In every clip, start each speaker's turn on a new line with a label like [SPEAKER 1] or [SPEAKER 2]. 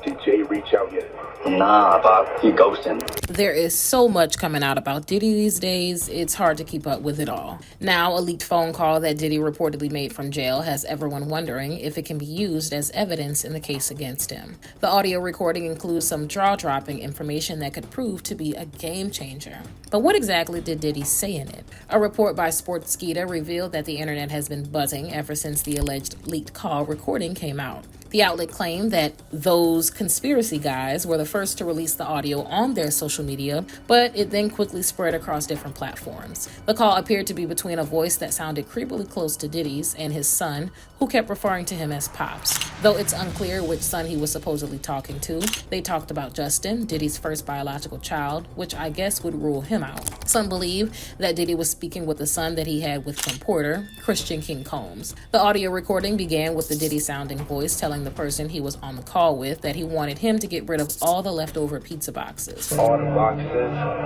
[SPEAKER 1] Did Jay reach out yet?
[SPEAKER 2] Nah, Bob, he ghosting.
[SPEAKER 3] There is so much coming out about Diddy these days, it's hard to keep up with it all. Now, a leaked phone call that Diddy reportedly made from jail has everyone wondering if it can be used as evidence in the case against him. The audio recording includes some jaw-dropping information that could prove to be a game changer. But what exactly did Diddy say in it? A report by Sportskeeda revealed that the internet has been buzzing ever since the alleged leaked call recording came out. The outlet claimed that those conspiracy guys were the first to release the audio on their social media, but it then quickly spread across different platforms. The call appeared to be between a voice that sounded creepily close to Diddy's and his son, who kept referring to him as Pops. Though it's unclear which son he was supposedly talking to, they talked about Justin, Diddy's first biological child, which I guess would rule him out. Some believe that Diddy was speaking with the son that he had with Kim Porter, Christian King Combs. The audio recording began with the Diddy-sounding voice telling the person he was on the call with that he wanted him to get rid of all the leftover pizza boxes.
[SPEAKER 1] All the boxes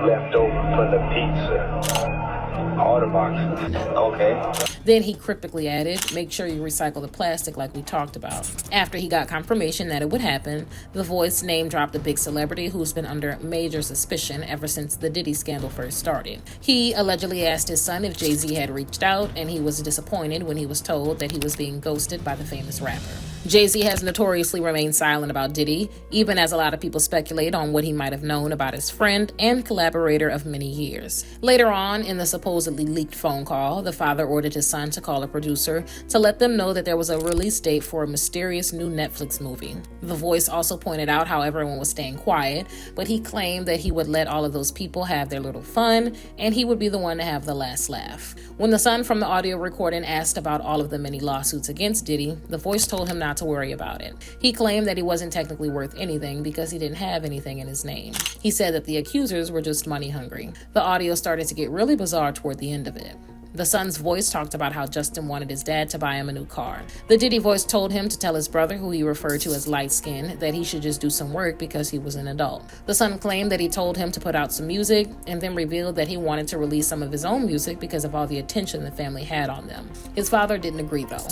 [SPEAKER 1] left over for the pizza. All the boxes.
[SPEAKER 2] Okay.
[SPEAKER 3] Then he cryptically added, make sure you recycle the plastic like we talked about. After he got confirmation that it would happen, the voice name-dropped a big celebrity who's been under major suspicion ever since the Diddy scandal first started. He allegedly asked his son if Jay-Z had reached out, and he was disappointed when he was told that he was being ghosted by the famous rapper. Jay-Z has notoriously remained silent about Diddy, even as a lot of people speculate on what he might have known about his friend and collaborator of many years. Later on, in the supposedly leaked phone call, the father ordered his son to call a producer to let them know that there was a release date for a mysterious new Netflix movie. The voice also pointed out how everyone was staying quiet, but he claimed that he would let all of those people have their little fun, and he would be the one to have the last laugh. When the son from the audio recording asked about all of the many lawsuits against Diddy, the voice told him not to worry about it. He claimed that he wasn't technically worth anything because he didn't have anything in his name. He said that the accusers were just money hungry. The audio started to get really bizarre toward the end of it. The son's voice talked about how Justin wanted his dad to buy him a new car. The Diddy voice told him to tell his brother, who he referred to as light-skinned, that he should just do some work because he was an adult. The son claimed that he told him to put out some music and then revealed that he wanted to release some of his own music because of all the attention the family had on them. His father didn't agree, though.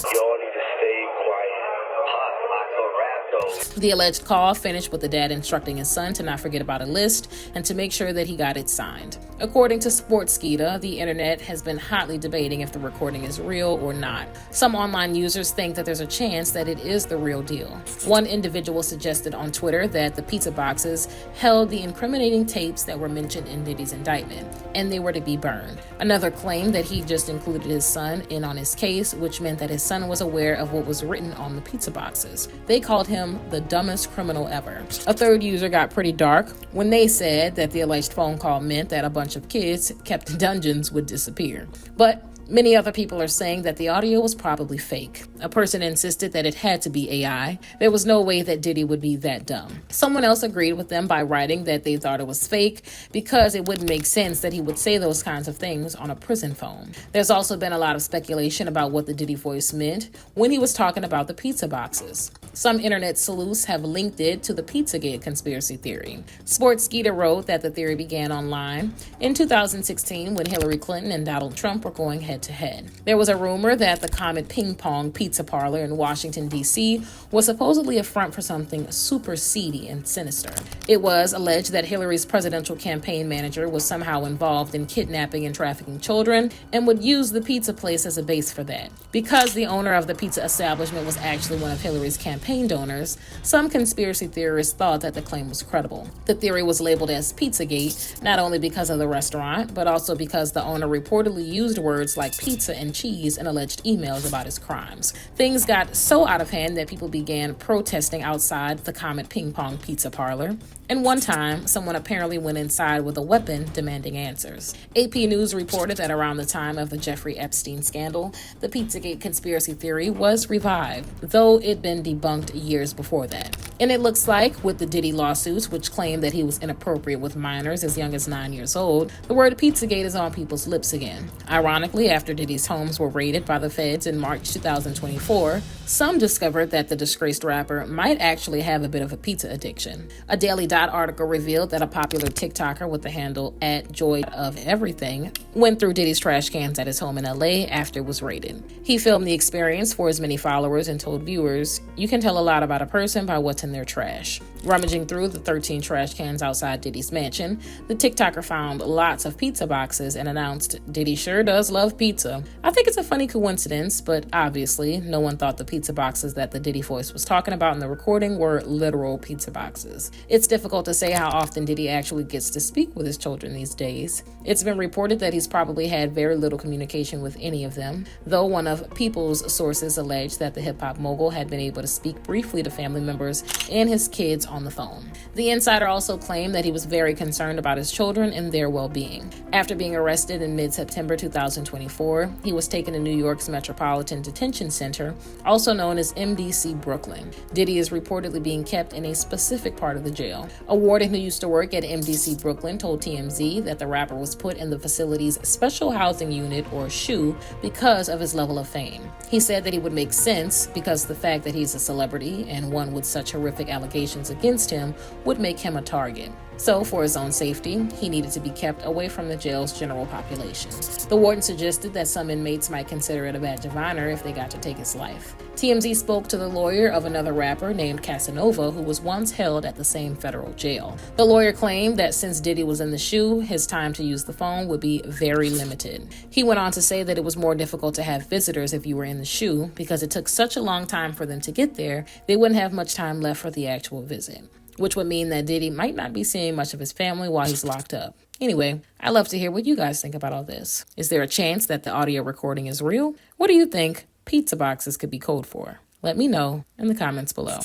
[SPEAKER 3] The alleged call finished with the dad instructing his son to not forget about a list and to make sure that he got it signed. According to Sportskeeda, the internet has been hotly debating if the recording is real or not. Some online users think that there's a chance that it is the real deal. One individual suggested on Twitter that the pizza boxes held the incriminating tapes that were mentioned in Diddy's indictment, and they were to be burned. Another claimed that he just included his son in on his case, which meant that his son was aware of what was written on the pizza boxes. They called him the dumbest criminal ever. A third user got pretty dark when they said that the alleged phone call meant that a bunch of kids kept in dungeons would disappear. But many other people are saying that the audio was probably fake. A person insisted that it had to be AI. There was no way that Diddy would be that dumb. Someone else agreed with them by writing that they thought it was fake because it wouldn't make sense that he would say those kinds of things on a prison phone. There's also been a lot of speculation about what the Diddy voice meant when he was talking about the pizza boxes. Some internet sleuths have linked it to the Pizzagate conspiracy theory. Sportskeeda wrote that the theory began online in 2016 when Hillary Clinton and Donald Trump were going head-to-head. There was a rumor that the Comet Ping Pong Pizza Parlor in Washington, D.C. was supposedly a front for something super seedy and sinister. It was alleged that Hillary's presidential campaign manager was somehow involved in kidnapping and trafficking children and would use the pizza place as a base for that. Because the owner of the pizza establishment was actually one of Hillary's campaign donors, some conspiracy theorists thought that the claim was credible. The theory was labeled as Pizzagate, not only because of the restaurant, but also because the owner reportedly used words like pizza and cheese in alleged emails about his crimes. Things got so out of hand that people began protesting outside the Comet Ping Pong Pizza Parlor. And one time, someone apparently went inside with a weapon demanding answers. AP News reported that around the time of the Jeffrey Epstein scandal, the Pizzagate conspiracy theory was revived, though it'd been debunked years before that. And it looks like, with the Diddy lawsuits, which claim that he was inappropriate with minors as young as 9 years old, the word Pizzagate is on people's lips again. Ironically, after Diddy's homes were raided by the feds in March 2024, some discovered that the disgraced rapper might actually have a bit of a pizza addiction. A Daily Dot article revealed that a popular TikToker with the handle @JoyOfEverything went through Diddy's trash cans at his home in LA after it was raided. He filmed the experience for his many followers and told viewers, "You can tell a lot about a person by what's in their trash." Rummaging through the 13 trash cans outside Diddy's mansion, the TikToker found lots of pizza boxes and announced, "Diddy sure does love pizza." I think it's a funny coincidence, but obviously no one thought the pizza boxes that the Diddy voice was talking about in the recording were literal pizza boxes. It's difficult to say how often Diddy actually gets to speak with his children these days. It's been reported that he's probably had very little communication with any of them, though one of People's sources alleged that the hip-hop mogul had been able to speak briefly to family members and his kids on the phone. The insider also claimed that he was very concerned about his children and their well-being. After being arrested in mid-September 2024, he was taken to New York's Metropolitan Detention Center, also known as MDC Brooklyn. Diddy is reportedly being kept in a specific part of the jail. A warden who used to work at MDC Brooklyn told TMZ that the rapper was put in the facility's Special Housing Unit, or SHU, because of his level of fame. He said that he would make sense because the fact that he's a celebrity and one with such horrific allegations against him would make him a target. So, for his own safety, he needed to be kept away from the jail's general population. The warden suggested that some inmates might consider it a badge of honor if they got to take his life. TMZ spoke to the lawyer of another rapper named Casanova, who was once held at the same federal jail. The lawyer claimed that since Diddy was in the SHU, his time to use the phone would be very limited. He went on to say that it was more difficult to have visitors if you were in the SHU because it took such a long time for them to get there, they wouldn't have much time left for the actual visit, which would mean that Diddy might not be seeing much of his family while he's locked up. Anyway, I'd love to hear what you guys think about all this. Is there a chance that the audio recording is real? What do you think pizza boxes could be code for? Let me know in the comments below.